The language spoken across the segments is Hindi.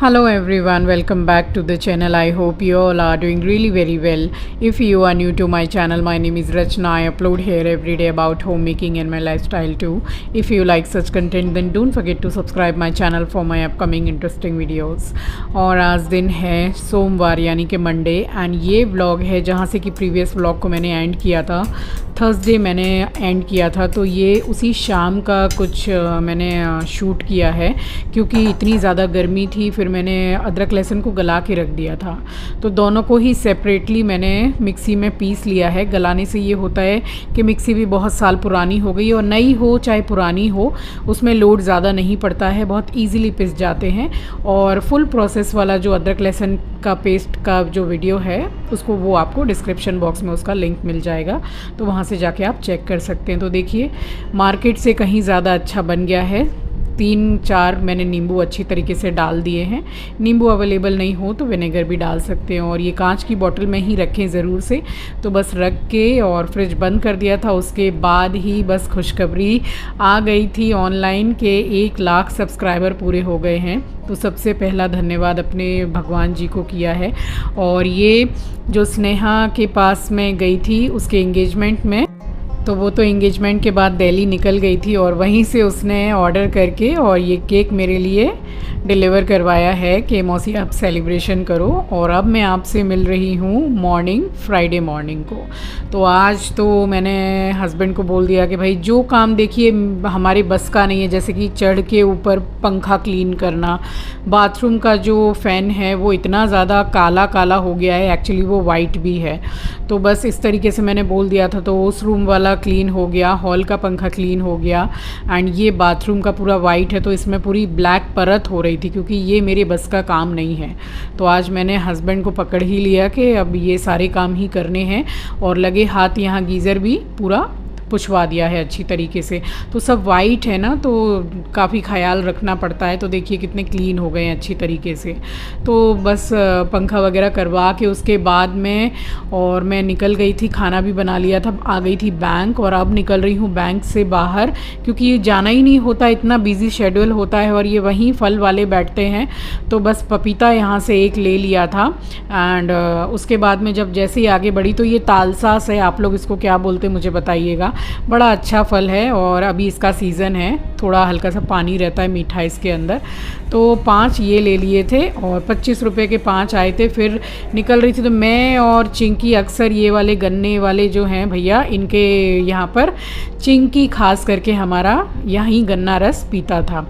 Hello everyone, welcome back to the channel. I hope you all are doing really very well. If you are new to my channel, my name is Rachna. I upload here every day about homemaking and my lifestyle too. If you like such content then don't forget to subscribe my channel for my upcoming interesting videos. और आज दिन है सोमवार यानी कि मंडे एंड ये व्लॉग है जहाँ से कि प्रीवियस व्लॉग को मैंने एंड किया था, थर्सडे मैंने एंड किया था। तो ये उसी शाम का कुछ मैंने शूट किया है क्योंकि इतनी ज़्यादा गर्मी थी। फिर मैंने अदरक लहसुन को गला के रख दिया था, तो दोनों को ही सेपरेटली मैंने मिक्सी में पीस लिया है। गलाने से ये होता है कि मिक्सी भी बहुत साल पुरानी हो गई और नई हो चाहे पुरानी हो उसमें लोड ज़्यादा नहीं पड़ता है, बहुत ईजीली पिस जाते हैं। और फुल प्रोसेस वाला जो अदरक लहसुन का पेस्ट का जो वीडियो है उसको वो आपको डिस्क्रिप्शन बॉक्स में उसका लिंक मिल जाएगा, तो वहाँ से जाके आप चेक कर सकते हैं। तो देखिए मार्केट से कहीं ज़्यादा अच्छा बन गया है। 3-4 मैंने नींबू अच्छी तरीके से डाल दिए हैं। नींबू अवेलेबल नहीं हो तो विनेगर भी डाल सकते हैं। और ये कांच की बोतल में ही रखें ज़रूर से। तो बस रख के और फ्रिज बंद कर दिया था। उसके बाद ही बस खुशखबरी आ गई थी ऑनलाइन के 1 लाख सब्सक्राइबर पूरे हो गए हैं। तो सबसे पहला धन्यवाद अपने भगवान जी को किया है। और ये जो स्नेहा के पास में गई थी उसके एंगेजमेंट में, तो वो तो एंगेजमेंट के बाद दिल्ली निकल गई थी और वहीं से उसने ऑर्डर करके और ये केक मेरे लिए डिलीवर करवाया है कि मौसी आप सेलिब्रेशन करो। और अब मैं आपसे मिल रही हूँ फ्राइडे मॉर्निंग को। तो आज तो मैंने हस्बैंड को बोल दिया कि भाई जो काम देखिए हमारे बस का नहीं है, जैसे कि चढ़ के ऊपर पंखा क्लीन करना, बाथरूम का जो फ़ैन है वो इतना ज़्यादा काला काला हो गया है, एक्चुअली वो वाइट भी है। तो बस इस तरीके से मैंने बोल दिया था। तो उस रूम वाला क्लीन हो गया, हॉल का पंखा क्लीन हो गया एंड ये बाथरूम का पूरा वाइट है तो इसमें पूरी ब्लैक परत हो रही थी क्योंकि ये मेरे बस का काम नहीं है। तो आज मैंने हस्बैंड को पकड़ ही लिया कि अब ये सारे काम ही करने हैं और लगे हाथ यहाँ गीज़र भी पूरा पुछवा दिया है अच्छी तरीके से। तो सब वाइट है ना, तो काफ़ी ख्याल रखना पड़ता है। तो देखिए कितने क्लीन हो गए हैं अच्छी तरीके से। तो बस पंखा वगैरह करवा के उसके बाद में और मैं निकल गई थी, खाना भी बना लिया था, आ गई थी बैंक। और अब निकल रही हूँ बैंक से बाहर क्योंकि ये जाना ही नहीं होता, इतना बिजी शेड्यूल होता है और ये वहीं फल वाले बैठते हैं। तो बस पपीता यहाँ से एक ले लिया था एंड उसके बाद में जब जैसे ही आगे बढ़ी तो ये तालसास है, आप लोग इसको क्या बोलते हैं मुझे बताइएगा। बड़ा अच्छा फल है और अभी इसका सीज़न है, थोड़ा हल्का सा पानी रहता है मीठा इसके अंदर। तो 5 ये ले लिए थे और 25 रुपए के 5 आए थे। फिर निकल रही थी तो मैं और चिंकी अक्सर ये वाले गन्ने वाले जो हैं भैया इनके यहाँ पर चिंकी खास करके हमारा यहीं गन्ना रस पीता था।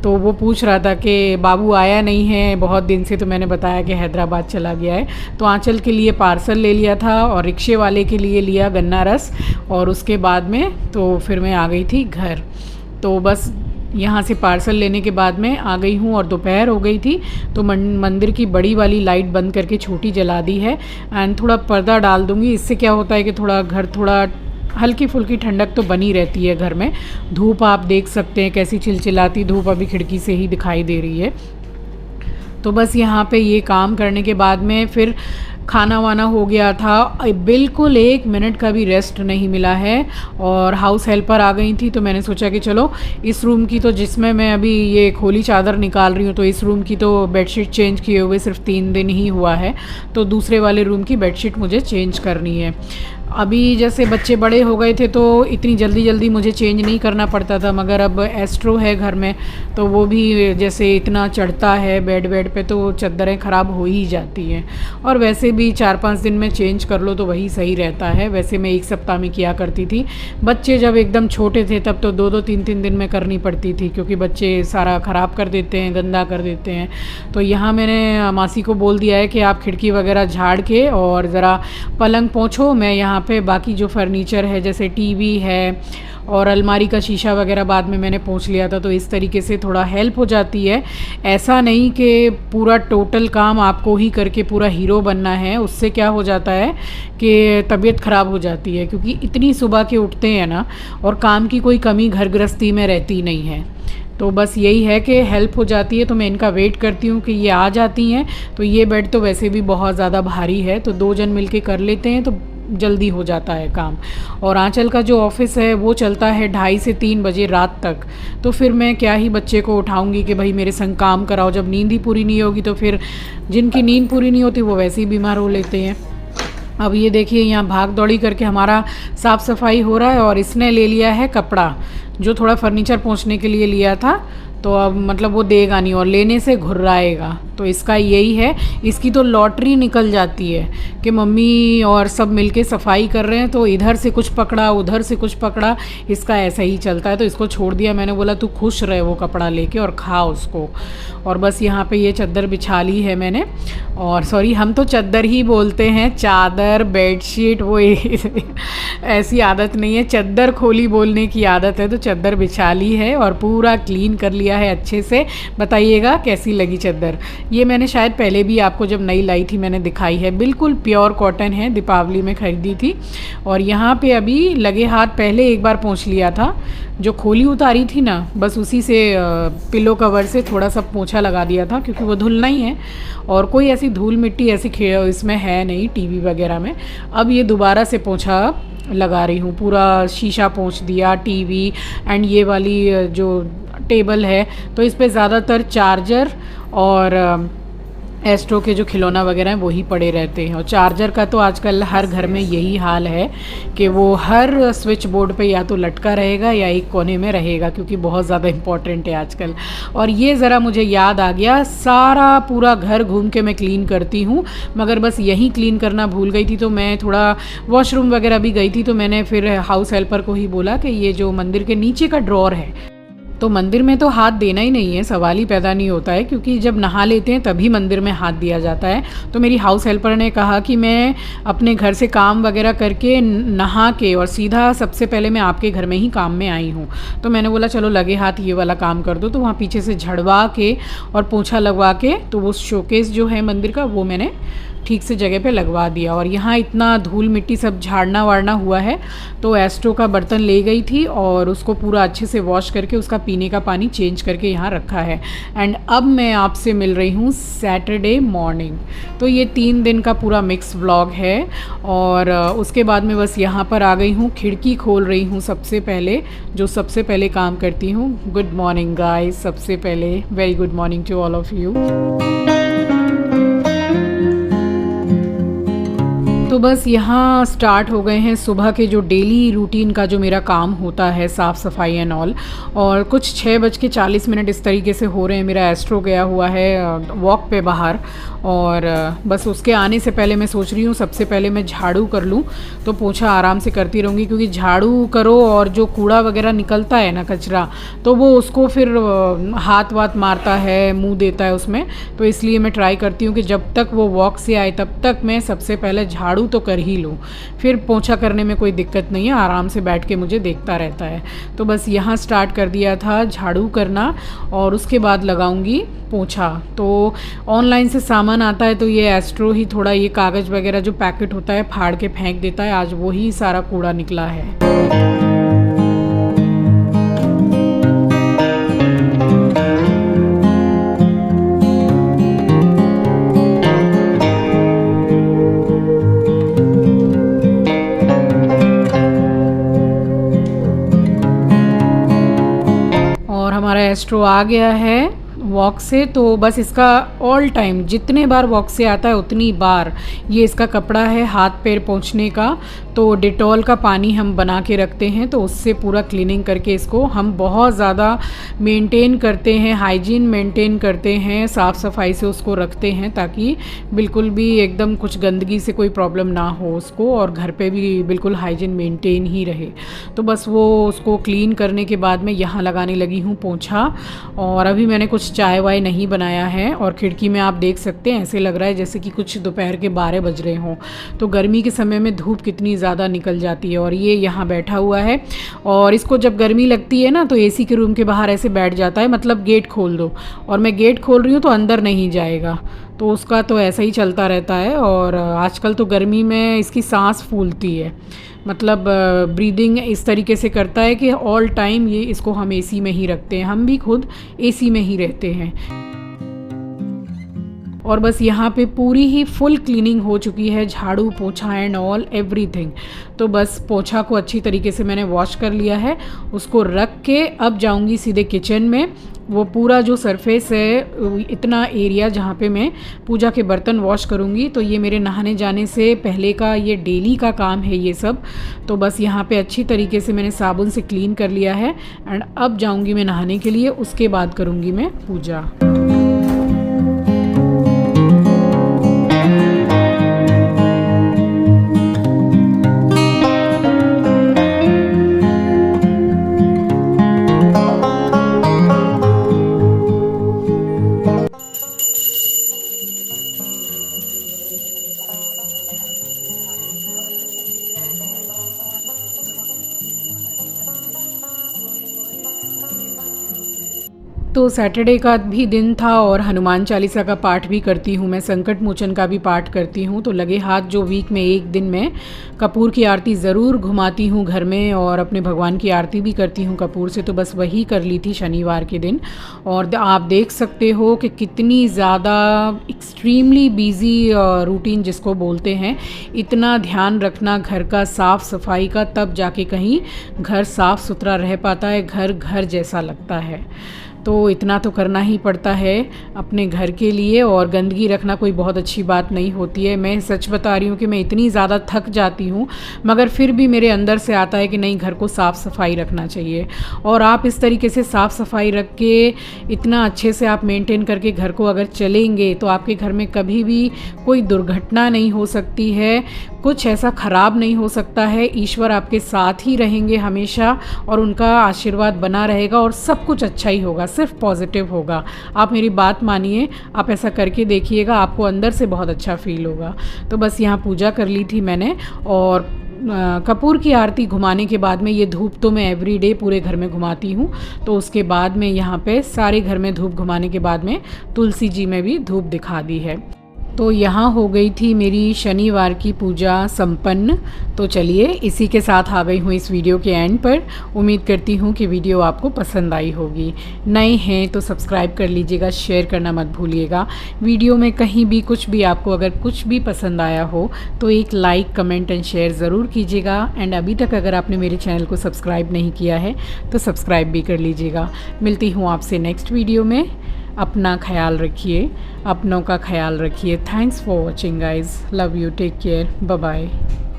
तो वो पूछ रहा था कि बाबू आया नहीं है बहुत दिन से, तो मैंने बताया कि हैदराबाद चला गया है। तो आंचल के लिए पार्सल ले लिया था और रिक्शे वाले के लिए लिया गन्ना रस और उसके बाद में तो फिर मैं आ गई थी घर। तो बस यहाँ से पार्सल लेने के बाद में आ गई हूँ और दोपहर हो गई थी। तो मंदिर की बड़ी वाली लाइट बंद करके छोटी जला दी है एंड थोड़ा पर्दा डाल दूँगी। इससे क्या होता है कि थोड़ा घर थोड़ा हल्की फुल्की ठंडक तो बनी रहती है घर में। धूप आप देख सकते हैं कैसी चिलचिलाती धूप अभी खिड़की से ही दिखाई दे रही है। तो बस यहाँ पे ये काम करने के बाद में फिर खाना वाना हो गया था। बिल्कुल 1 मिनट का भी रेस्ट नहीं मिला है और हाउस हेल्पर आ गई थी। तो मैंने सोचा कि चलो इस रूम की तो जिसमें मैं अभी ये खोली चादर निकाल रही हूँ तो इस रूम की तो बेडशीट चेंज किए हुए सिर्फ 3 दिन ही हुआ है, तो दूसरे वाले रूम की बेडशीट मुझे चेंज करनी है। अभी जैसे बच्चे बड़े हो गए थे तो इतनी जल्दी जल्दी मुझे चेंज नहीं करना पड़ता था, मगर अब एस्ट्रो है घर में तो वो भी जैसे इतना चढ़ता है बेड पे तो चद्दरें ख़राब हो ही जाती हैं। और वैसे भी 4-5 दिन में चेंज कर लो तो वही सही रहता है। वैसे मैं 1 सप्ताह में किया करती थी। बच्चे जब एकदम छोटे थे तब तो 2-2 3-3 दिन में करनी पड़ती थी क्योंकि बच्चे सारा ख़राब कर देते हैं, गंदा कर देते हैं। तो यहाँ मैंने मासी को बोल दिया है कि आप खिड़की वगैरह झाड़ के और ज़रा पलंग पोंछो, मैं यहाँ पे बाकी जो फर्नीचर है जैसे टीवी है और अलमारी का शीशा वगैरह बाद में मैंने पोंछ लिया था। तो इस तरीके से थोड़ा हेल्प हो जाती है। ऐसा नहीं कि पूरा टोटल काम आपको ही करके पूरा हीरो बनना है, उससे क्या हो जाता है कि तबीयत ख़राब हो जाती है क्योंकि इतनी सुबह के उठते हैं ना और काम की कोई कमी घर गृहस्थी में रहती नहीं है। तो बस यही है कि हेल्प हो जाती है। तो मैं इनका वेट करती हूँ कि ये आ जाती हैं। तो ये बेड तो वैसे भी बहुत ज़्यादा भारी है तो 2 जन मिल के कर लेते हैं तो जल्दी हो जाता है काम। और आंचल का जो ऑफिस है वो चलता है 2:30 से 3 बजे रात तक, तो फिर मैं क्या ही बच्चे को उठाऊंगी कि भाई मेरे संग काम कराओ। जब नींद ही पूरी नहीं होगी तो फिर जिनकी नींद पूरी नहीं होती वो वैसे ही बीमार हो लेते हैं। अब ये देखिए यहाँ भाग दौड़ी करके हमारा साफ़ सफाई हो रहा है, और इसने ले लिया है कपड़ा जो थोड़ा फर्नीचर पोंछने के लिए लिया था, तो अब मतलब वो देगा नहीं और लेने से घुर्राएगा। तो इसका यही है, इसकी तो लॉटरी निकल जाती है कि मम्मी और सब मिलके सफाई कर रहे हैं तो इधर से कुछ पकड़ा उधर से कुछ पकड़ा, इसका ऐसा ही चलता है। तो इसको छोड़ दिया, मैंने बोला तू खुश रहे वो कपड़ा लेके और खा उसको। और बस यहाँ पे ये चादर बिछा ली है मैंने, और सॉरी हम तो चादर ही बोलते हैं, चादर बेडशीट वो ऐसी आदत नहीं है, चादर खोली बोलने की आदत है। तो चादर बिछा ली है और पूरा क्लीन कर लिया है अच्छे से। बताइएगा कैसी लगी चादर। ये मैंने शायद पहले भी आपको जब नई लाई थी मैंने दिखाई है, बिल्कुल प्योर कॉटन है, दीपावली में ख़रीदी थी। और यहाँ पे अभी लगे हाथ पहले एक बार पोंछ लिया था, जो खोली उतारी थी ना बस उसी से पिलो कवर से थोड़ा सा पोंछा लगा दिया था, क्योंकि वो धुलना ही है और कोई ऐसी धूल मिट्टी ऐसी इसमें है नहीं टीवी वगैरह में। अब ये दोबारा से पोंछा लगा रही हूँ, पूरा शीशा पोंछ दिया, टीवी एंड ये वाली जो टेबल है तो इस पे ज़्यादातर चार्जर और एस्ट्रो के जो खिलौना वगैरह हैं वही पड़े रहते हैं। और चार्जर का तो आजकल हर घर में यही हाल है कि वो हर स्विच बोर्ड पे या तो लटका रहेगा या एक कोने में रहेगा, क्योंकि बहुत ज़्यादा इम्पॉर्टेंट है आजकल। और ये ज़रा मुझे याद आ गया, सारा पूरा घर घूम के मैं क्लीन करती हूँ, मगर बस यहीं क्लीन करना भूल गई थी। तो मैं थोड़ा वॉशरूम वगैरह भी गई थी, तो मैंने फिर हाउस हेल्पर को ही बोला कि ये जो मंदिर के नीचे का ड्रॉर है, तो मंदिर में तो हाथ देना ही नहीं है, सवाल ही पैदा नहीं होता है, क्योंकि जब नहा लेते हैं तभी मंदिर में हाथ दिया जाता है। तो मेरी हाउस हेल्पर ने कहा कि मैं अपने घर से काम वगैरह करके नहा के और सीधा सबसे पहले मैं आपके घर में ही काम में आई हूँ। तो मैंने बोला चलो लगे हाथ ये वाला काम कर दो। तो वहाँ पीछे से झड़वा के और पोंछा लगवा के तो वो शोकेस जो है मंदिर का वो मैंने ठीक से जगह पे लगवा दिया। और यहाँ इतना धूल मिट्टी सब झाड़ना वाड़ना हुआ है, तो एस्ट्रो का बर्तन ले गई थी और उसको पूरा अच्छे से वॉश करके उसका पीने का पानी चेंज करके यहाँ रखा है। एंड अब मैं आपसे मिल रही हूँ सैटरडे मॉर्निंग। तो ये 3 दिन का पूरा मिक्स व्लॉग है। और उसके बाद में बस यहाँ पर आ गई हूँ, खिड़की खोल रही हूँ सबसे पहले, जो सबसे पहले काम करती हूँ। गुड मॉर्निंग गाइस, सबसे पहले very good morning to all of you. तो बस यहाँ स्टार्ट हो गए हैं सुबह के जो डेली रूटीन का जो मेरा काम होता है, साफ़ सफाई एंड ऑल। और कुछ 6:40 इस तरीके से हो रहे हैं। मेरा एस्ट्रो गया हुआ है वॉक पे बाहर, और बस उसके आने से पहले मैं सोच रही हूँ सबसे पहले मैं झाड़ू कर लूँ, तो पोछा आराम से करती रहूँगी, क्योंकि झाड़ू करो और जो कूड़ा वगैरह निकलता है ना, कचरा, तो वो उसको फिर हाथ वाथ मारता है, मुंह देता है उसमें। तो इसलिए मैं ट्राई करती हूँ कि जब तक वो वॉक से आए तब तक मैं सबसे पहले झाड़ू तो कर ही लूँ, फिर पोंछा करने में कोई दिक्कत नहीं है, आराम से बैठ के मुझे देखता रहता है। तो बस यहाँ स्टार्ट कर दिया था झाड़ू करना, और उसके बाद लगाऊंगी पोंछा। तो ऑनलाइन से सामान आता है, तो ये एस्ट्रो ही थोड़ा ये कागज़ वगैरह जो पैकेट होता है फाड़ के फेंक देता है। आज वही सारा कूड़ा निकला है। हमारा एस्ट्रो आ गया है वॉक से। तो बस इसका ऑल टाइम जितने बार वॉक से आता है उतनी बार ये इसका कपड़ा है हाथ पैर पोंछने का, तो डिटॉल का पानी हम बना के रखते हैं, तो उससे पूरा क्लीनिंग करके इसको हम बहुत ज़्यादा मेंटेन करते हैं, हाइजीन मेंटेन करते हैं, साफ़ सफाई से उसको रखते हैं, ताकि बिल्कुल भी एकदम कुछ गंदगी से कोई प्रॉब्लम ना हो उसको, और घर पे भी बिल्कुल हाइजीन मेंटेन ही रहे। तो बस वो उसको क्लीन करने के बाद मैं यहाँ लगाने लगी हूँ पोंछा। और अभी मैंने कुछ चाय वाय नहीं बनाया है, और खिड़की में आप देख सकते हैं ऐसे लग रहा है जैसे कि कुछ दोपहर के 12 बज रहे हों। तो गर्मी के समय में धूप कितनी ज़्यादा निकल जाती है। और ये यहाँ बैठा हुआ है, और इसको जब गर्मी लगती है ना तो एसी के रूम के बाहर ऐसे बैठ जाता है, मतलब गेट खोल दो, और मैं गेट खोल रही हूँ तो अंदर नहीं जाएगा, तो उसका तो ऐसा ही चलता रहता है। और आजकल तो गर्मी में इसकी सांस फूलती है, मतलब ब्रीदिंग इस तरीके से करता है कि ऑल टाइम ये इसको हम एसी में ही रखते हैं, हम भी खुद एसी में ही रहते हैं। और बस यहाँ पे पूरी ही फुल क्लीनिंग हो चुकी है, झाड़ू पोछा एंड ऑल एवरीथिंग। तो बस पोछा को अच्छी तरीके से मैंने वॉश कर लिया है, उसको रख के अब जाऊँगी सीधे किचन में। वो पूरा जो सरफेस है, इतना एरिया जहाँ पे मैं पूजा के बर्तन वॉश करूँगी, तो ये मेरे नहाने जाने से पहले का ये डेली का काम है ये सब। तो बस यहाँ पे अच्छी तरीके से मैंने साबुन से क्लीन कर लिया है एंड अब जाऊँगी मैं नहाने के लिए, उसके बाद करूँगी मैं पूजा। तो सैटरडे का भी दिन था और हनुमान चालीसा का पाठ भी करती हूँ मैं, संकट मोचन का भी पाठ करती हूँ। तो लगे हाथ जो वीक में एक दिन मैं कपूर की आरती ज़रूर घुमाती हूँ घर में और अपने भगवान की आरती भी करती हूँ कपूर से। तो बस वही कर ली थी शनिवार के दिन। और आप देख सकते हो कि कितनी ज़्यादा एक्सट्रीमली बिजी रूटीन जिसको बोलते हैं, इतना ध्यान रखना घर का साफ़ सफाई का, तब जाके कहीं घर साफ़ सुथरा रह पाता है, घर घर जैसा लगता है। तो इतना तो करना ही पड़ता है अपने घर के लिए, और गंदगी रखना कोई बहुत अच्छी बात नहीं होती है। मैं सच बता रही हूँ कि मैं इतनी ज़्यादा थक जाती हूँ, मगर फिर भी मेरे अंदर से आता है कि नहीं, घर को साफ़ सफाई रखना चाहिए। और आप इस तरीके से साफ़ सफाई रख के इतना अच्छे से आप मेंटेन करके घर को अगर चलेंगे तो आपके घर में कभी भी कोई दुर्घटना नहीं हो सकती है, कुछ ऐसा ख़राब नहीं हो सकता है। ईश्वर आपके साथ ही रहेंगे हमेशा और उनका आशीर्वाद बना रहेगा और सब कुछ अच्छा ही होगा, सिर्फ पॉजिटिव होगा। आप मेरी बात मानिए, आप ऐसा करके देखिएगा, आपको अंदर से बहुत अच्छा फील होगा। तो बस यहाँ पूजा कर ली थी मैंने, और कपूर की आरती घुमाने के बाद में ये धूप तो मैं एवरीडे पूरे घर में घुमाती हूँ। तो उसके बाद में यहाँ पे सारे घर में धूप घुमाने के बाद में तुलसी जी में भी धूप दिखा दी है। तो यहाँ हो गई थी मेरी शनिवार की पूजा संपन्न। तो चलिए, इसी के साथ आ गई हूँ इस वीडियो के एंड पर। उम्मीद करती हूँ कि वीडियो आपको पसंद आई होगी। नए हैं तो सब्सक्राइब कर लीजिएगा, शेयर करना मत भूलिएगा। वीडियो में कहीं भी कुछ भी आपको अगर कुछ भी पसंद आया हो तो एक लाइक कमेंट एंड शेयर ज़रूर कीजिएगा। एंड अभी तक अगर आपने मेरे चैनल को सब्सक्राइब नहीं किया है तो सब्सक्राइब भी कर लीजिएगा। मिलती हूँ आपसे नेक्स्ट वीडियो में। अपना ख्याल रखिए, अपनों का ख्याल रखिए। Thanks for watching guys, love you, take care, bye bye.